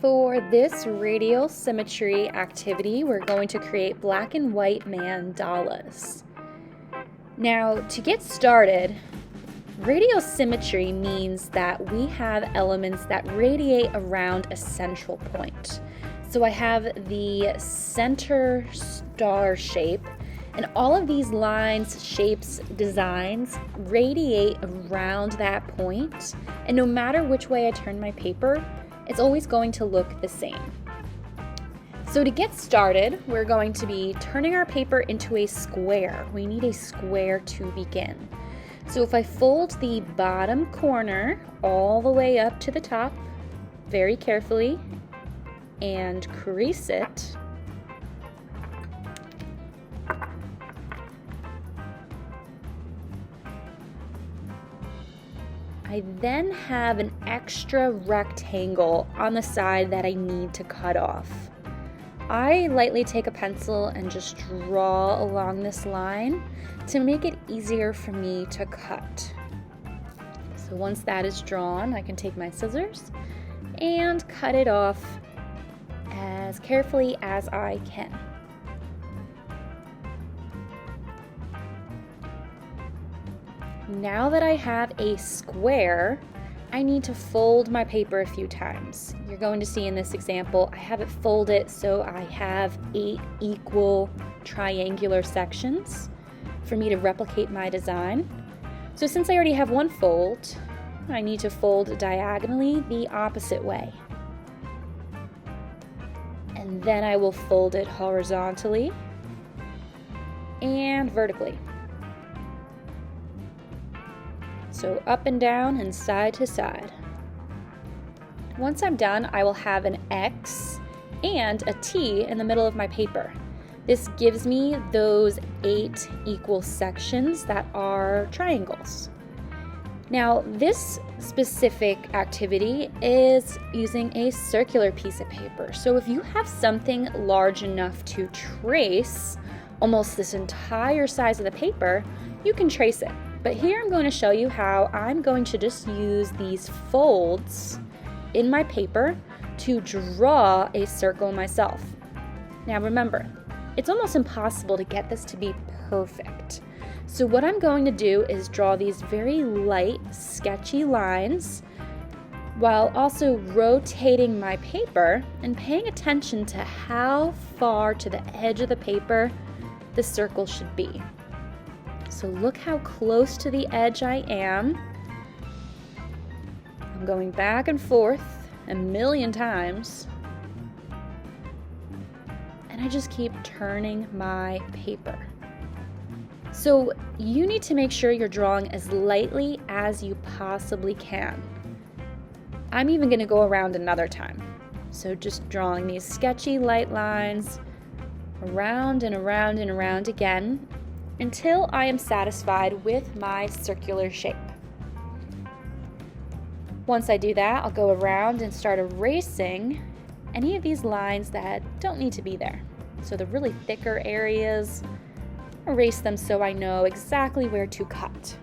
For this radial symmetry activity, we're going to create black and white mandalas. Now, to get started, radial symmetry means that we have elements that radiate around a central point. So I have the center star shape, and all of these lines, shapes, designs radiate around that point, and no matter which way I turn my paper, it's always going to look the same. So to get started, we're going to be turning our paper into a square. We need a square to begin. So if I fold the bottom corner all the way up to the top very carefully and crease it, I then have an extra rectangle on the side that I need to cut off. I lightly take a pencil and just draw along this line to make it easier for me to cut. So once that is drawn, I can take my scissors and cut it off as carefully as I can. Now that I have a square, I need to fold my paper a few times. You're going to see in this example, I have it folded so I have 8 equal triangular sections for me to replicate my design. So since I already have one fold, I need to fold diagonally the opposite way. And then I will fold it horizontally and vertically. So up and down and side to side. Once I'm done, I will have an X and a T in the middle of my paper. This gives me those 8 equal sections that are triangles. Now, this specific activity is using a circular piece of paper. So if you have something large enough to trace almost this entire size of the paper, you can trace it. But here I'm going to show you how I'm going to just use these folds in my paper to draw a circle myself. Now remember, it's almost impossible to get this to be perfect. So what I'm going to do is draw these very light, sketchy lines while also rotating my paper and paying attention to how far to the edge of the paper the circle should be. So look how close to the edge I am. I'm going back and forth a million times. And I just keep turning my paper. So you need to make sure you're drawing as lightly as you possibly can. I'm even going to go around another time. So just drawing these sketchy light lines around and around and around again, until I am satisfied with my circular shape. Once I do that, I'll go around and start erasing any of these lines that don't need to be there. So the really thicker areas, erase them so I know exactly where to cut.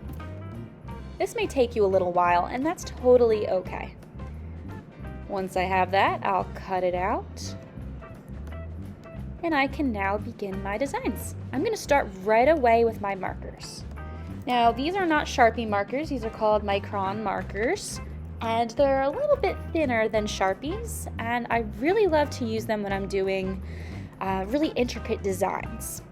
This may take you a little while, and that's totally okay. Once I have that, I'll cut it out. And I can now begin my designs. I'm going to start right away with my markers. Now, these are not Sharpie markers, these are called micron markers, and they're a little bit thinner than Sharpies, and I really love to use them when I'm doing really intricate designs.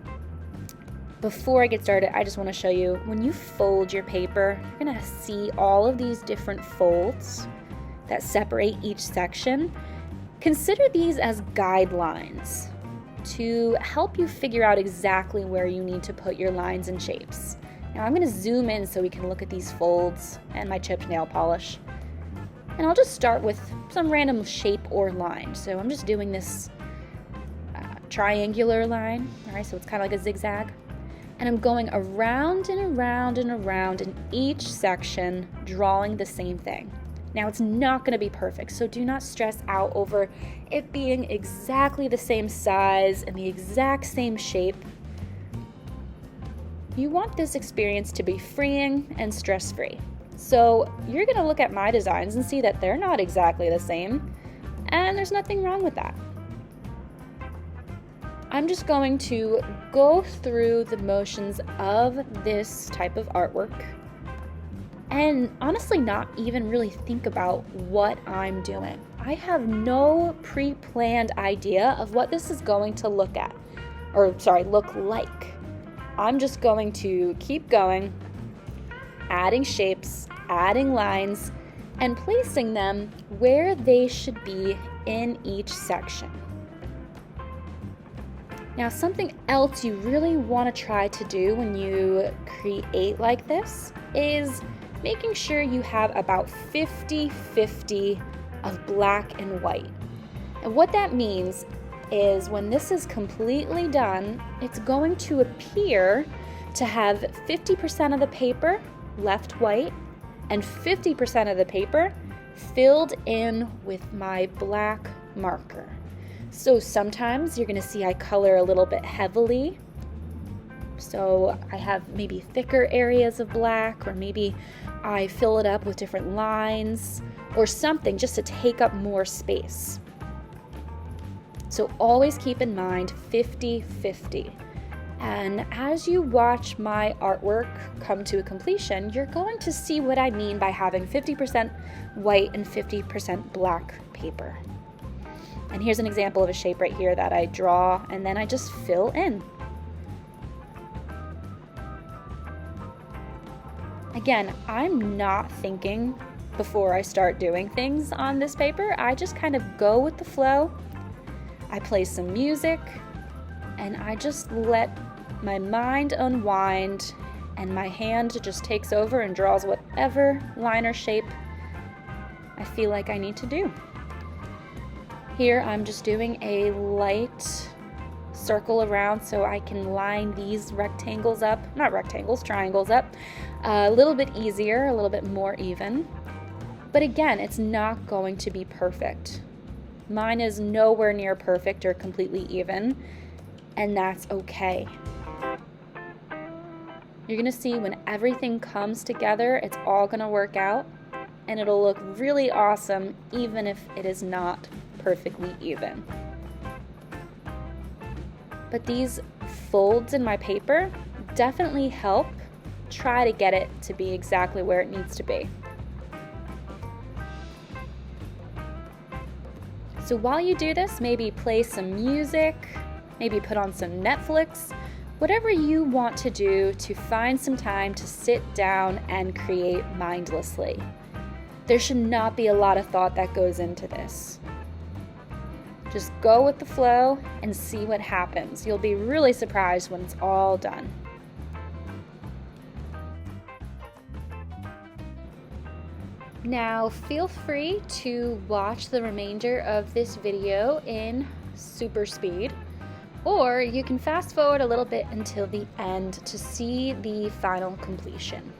Before I get started, I just want to show you, when you fold your paper, you're going to see all of these different folds that separate each section. Consider these as guidelines to help you figure out exactly where you need to put your lines and shapes. Now I'm going to zoom in so we can look at these folds and my chipped nail polish. And I'll just start with some random shape or line. So I'm just doing this triangular line, all right, so it's kind of like a zigzag. And I'm going around and around and around in each section, drawing the same thing. Now it's not going to be perfect, so do not stress out over it being exactly the same size and the exact same shape. You want this experience to be freeing and stress-free. So you're going to look at my designs and see that they're not exactly the same, And there's nothing wrong with that. I'm just going to go through the motions of this type of artwork and honestly not even really think about what I'm doing. I have no pre-planned idea of what this is going to look like. I'm just going to keep going, adding shapes, adding lines, and placing them where they should be in each section. Now, something else you really want to try to do when you create like this is making sure you have about 50-50 of black and white. And what that means is when this is completely done, it's going to appear to have 50% of the paper left white and 50% of the paper filled in with my black marker. So sometimes you're going to see I color a little bit heavily. So I have maybe thicker areas of black, or maybe I fill it up with different lines or something just to take up more space. So always keep in mind 50-50. And as you watch my artwork come to a completion, you're going to see what I mean by having 50% white and 50% black paper. And here's an example of a shape right here that I draw and then I just fill in. Again, I'm not thinking before I start doing things on this paper. I just kind of go with the flow. I play some music and I just let my mind unwind and my hand just takes over and draws whatever line or shape I feel like I need to do. Here I'm just doing a light circle around so I can line these triangles up a little bit easier, a little bit more even. But again, it's not going to be perfect. Mine is nowhere near perfect or completely even, and that's okay. You're gonna see when everything comes together, it's all gonna work out, and it'll look really awesome even if it is not perfectly even. But these folds in my paper definitely help try to get it to be exactly where it needs to be. So while you do this, maybe play some music, maybe put on some Netflix, whatever you want to do to find some time to sit down and create mindlessly. There should not be a lot of thought that goes into this. Just go with the flow and see what happens. You'll be really surprised when it's all done. Now feel free to watch the remainder of this video in super speed, or you can fast forward a little bit until the end to see the final completion.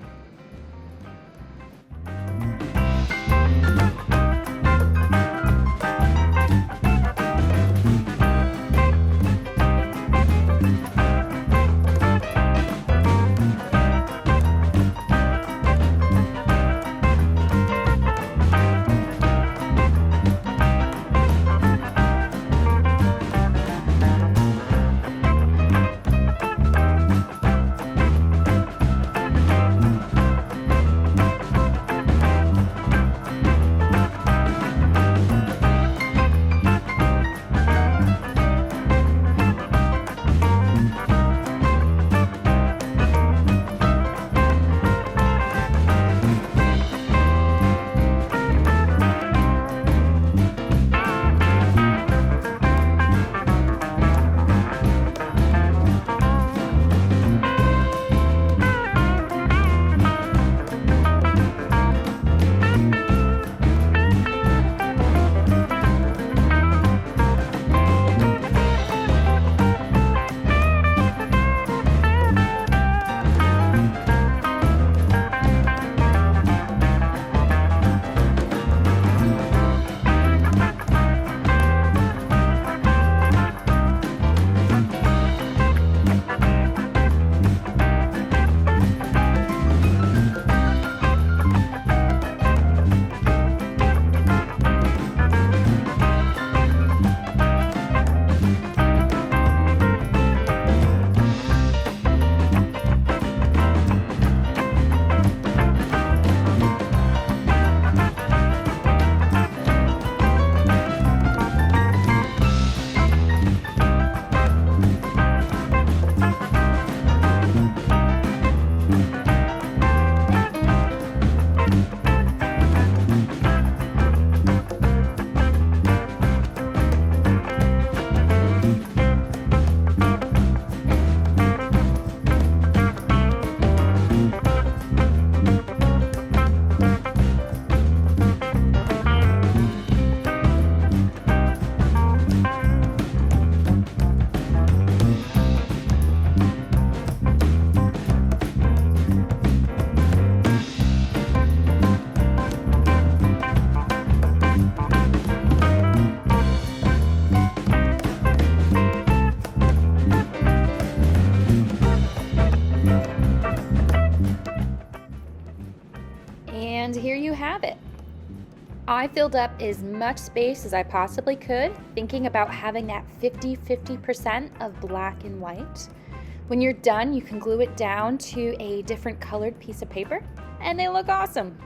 have it. I filled up as much space as I possibly could, thinking about having that 50-50% of black and white. When you're done, you can glue it down to a different colored piece of paper, and they look awesome.